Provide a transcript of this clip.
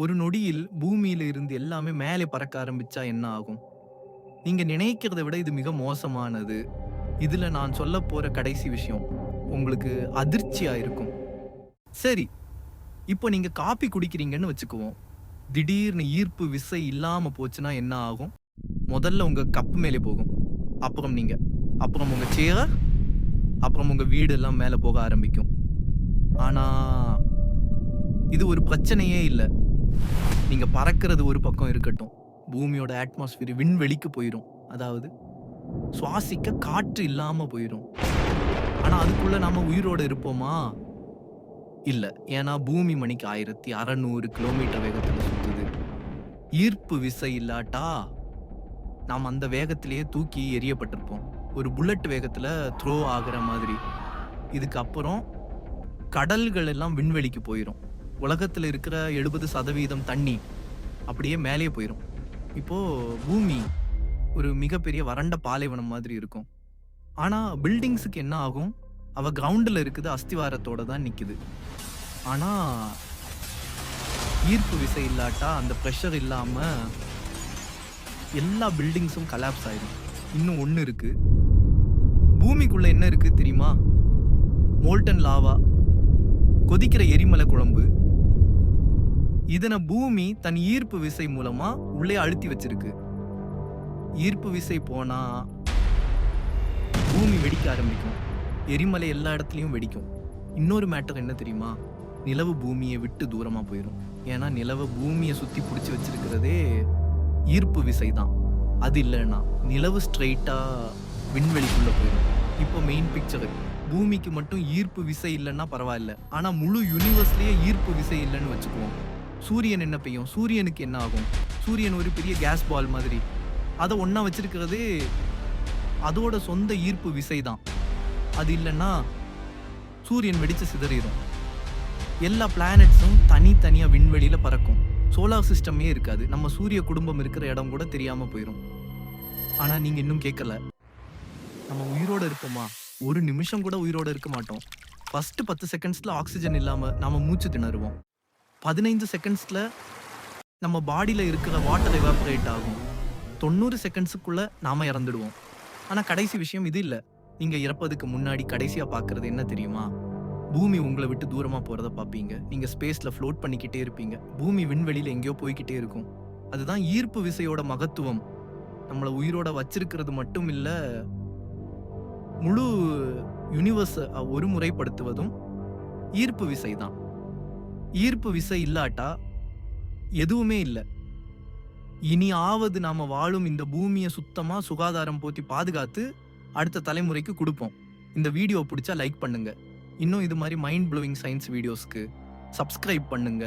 ஒரு நொடியில் பூமியில இருந்து எல்லாமே மேலே பறக்க ஆரம்பிச்சா என்ன ஆகும்? நீங்க நினைக்கிறத விட இது மிக மோசமானது. இதுல நான் சொல்லப் போற கடைசி விஷயம் உங்களுக்கு அதிர்ச்சியா இருக்கும். சரி, இப்போ நீங்க காப்பி குடிக்கிறீங்கன்னு வச்சுக்குவோம். திடீர்னு ஈர்ப்பு விசை இல்லாம போச்சுன்னா என்ன ஆகும்? முதல்ல உங்க கப் மேலே போகும். அப்புறம் நீங்க. அப்புறம் உங்க சேர், அப்புறம் உங்க வீடு எல்லாம் மேல போக ஆரம்பிக்கும். ஆனா, இது ஒரு பிரச்சனையே இல்ல. நீங்க பறக்கிறது ஒரு பக்கம் இருக்கட்டும். பூமியோட அட்மாஸ்பியர் விண்வெளிக்கு போயிரும். அதாவது சுவாசிக்க காற்று இல்லாம போயிரும். ஆனா அதுக்குள்ள நாம உயிரோட இருப்போமா? இல்ல. ஏன்னா பூமி மணிக்கு 1600 கிலோமீட்டர் வேகத்துல சுத்துது. ஈர்ப்பு விசை இல்லாட்டா, நாம அந்த வேகத்திலேயே தூக்கி எறியப்பட்டிருப்போம். ஒரு புல்லட் வேகத்துல த்ரோ ஆகுற மாதிரி. இதுக்கு அப்புறம் கடல்கள் எல்லாம் விண்வெளிக்கு போயிரும். உலகத்துல இருக்கிற 70% தண்ணி அப்படியே மேலேயே போயிரும். இப்போ பூமி ஒரு மிகப்பெரிய வறண்ட பாலைவனம் மாதிரி இருக்கும். ஆனா பில்டிங்ஸ்க்கு என்ன ஆகும்? அவ கிரவுண்ட்ல இருக்குது, அஸ்திவாரத்தோட தான் நிக்குது. ஆனா ஈர்ப்பு விசை இல்லாட்டா, அந்த பிரஷர் இல்லாம எல்லா பில்டிங்ஸும் கொலாப்ஸ் ஆயிடும். இன்னும் ஒண்ணு இருக்கு. பூமிக்குள்ள என்ன இருக்கு தெரியுமா? மோல்டன் லாவா, கொதிக்கிற எரிமலை குழம்பு. இதன பூமி தன் ஈர்ப்பு விசை மூலமா உள்ளே அழுத்தி வச்சிருக்கு. ஈர்ப்பு விசை போனா பூமி வெடிக்க ஆரம்பிக்கும். எரிமலை எல்லா இடத்துலயும் வெடிக்கும். இன்னொரு மேட்டர் என்ன தெரியுமா? நிலவு பூமியை விட்டு தூரமா போயிடும். ஏன்னா நிலவு பூமியை சுத்தி பிடிச்சி வச்சிருக்கிறதே ஈர்ப்பு விசை தான். அது இல்லைன்னா நிலவு ஸ்ட்ரெயிட்டா விண்வெளிக்குள்ள போயிடும். இப்போ மெயின் பிக்சர், பூமிக்கு மட்டும் ஈர்ப்பு விசை இல்லைன்னா பரவாயில்ல. ஆனா முழு யூனிவர்ஸ்லயே ஈர்ப்பு விசை இல்லைன்னு வச்சுக்குவோம். சூரியன் என்ன பெய்யும்? சூரியனுக்கு என்ன ஆகும்? சூரியன் ஒரு பெரிய கேஸ் பால் மாதிரி. அதை ஒண்ணா வச்சிருக்கிறதே அதோட சொந்த ஈர்ப்பு விசை தான். அது இல்லைன்னா சூரியன் வெடிச்சு சிதறிடும். எல்லா பிளானட்ஸும் தனித்தனியா விண்வெளியில பறக்கும். சோலார் சிஸ்டமே இருக்காது. நம்ம சூரிய குடும்பம் இருக்கிற இடம் கூட தெரியாம போயிடும். ஆனா நீங்க இன்னும் கேட்கல. நம்ம உயிரோட இருப்போமா? ஒரு நிமிஷம் கூட உயிரோட இருக்க மாட்டோம். ஃபர்ஸ்ட் 10 செகண்ட்ஸ்ல ஆக்சிஜன் இல்லாம நாம மூச்சு திணறுவோம். 15 செகண்ட்ஸ்ல நம்ம பாடியில இருக்கிற வாட்டர் எவாபரேட் ஆகும். 90 செகண்ட்ஸுக்குள்ள நாம இறந்துடுவோம். ஆனா கடைசி விஷயம் இது இல்ல. நீங்க இறப்பதுக்கு முன்னாடி கடைசியா பார்க்கிறது என்ன தெரியுமா? பூமி உங்களை விட்டு தூரமா போறத பார்ப்பீங்க. நீங்க ஸ்பேஸ்ல ஃப்ளோட் பண்ணிக்கிட்டே இருப்பீங்க. பூமி விண்வெளியில எங்கேயோ போய்க்கிட்டே இருக்கும். அதுதான் ஈர்ப்பு விசையோட மகத்துவம். நம்மள உயிரோட வச்சிருக்கிறது மட்டும் இல்ல, முழு யூனிவர்ஸ ஒருமுறைப்படுத்துவதும் ஈர்ப்பு விசை தான். ஈர்ப்பு விசை இல்லாட்டா எதுவுமே இல்ல. இனியாவது நாம வாழும் இந்த பூமியை சுத்தமா சுகாதாரம் போத்தி பாதுகாத்து அடுத்த தலைமுறைக்கு கொடுப்போம். இந்த வீடியோ பிடிச்சா லைக் பண்ணுங்க. இன்னும் இது மாதிரி மைண்ட் ப்ளோவிங் சயின்ஸ் வீடியோஸ்க்கு சப்ஸ்கிரைப் பண்ணுங்க.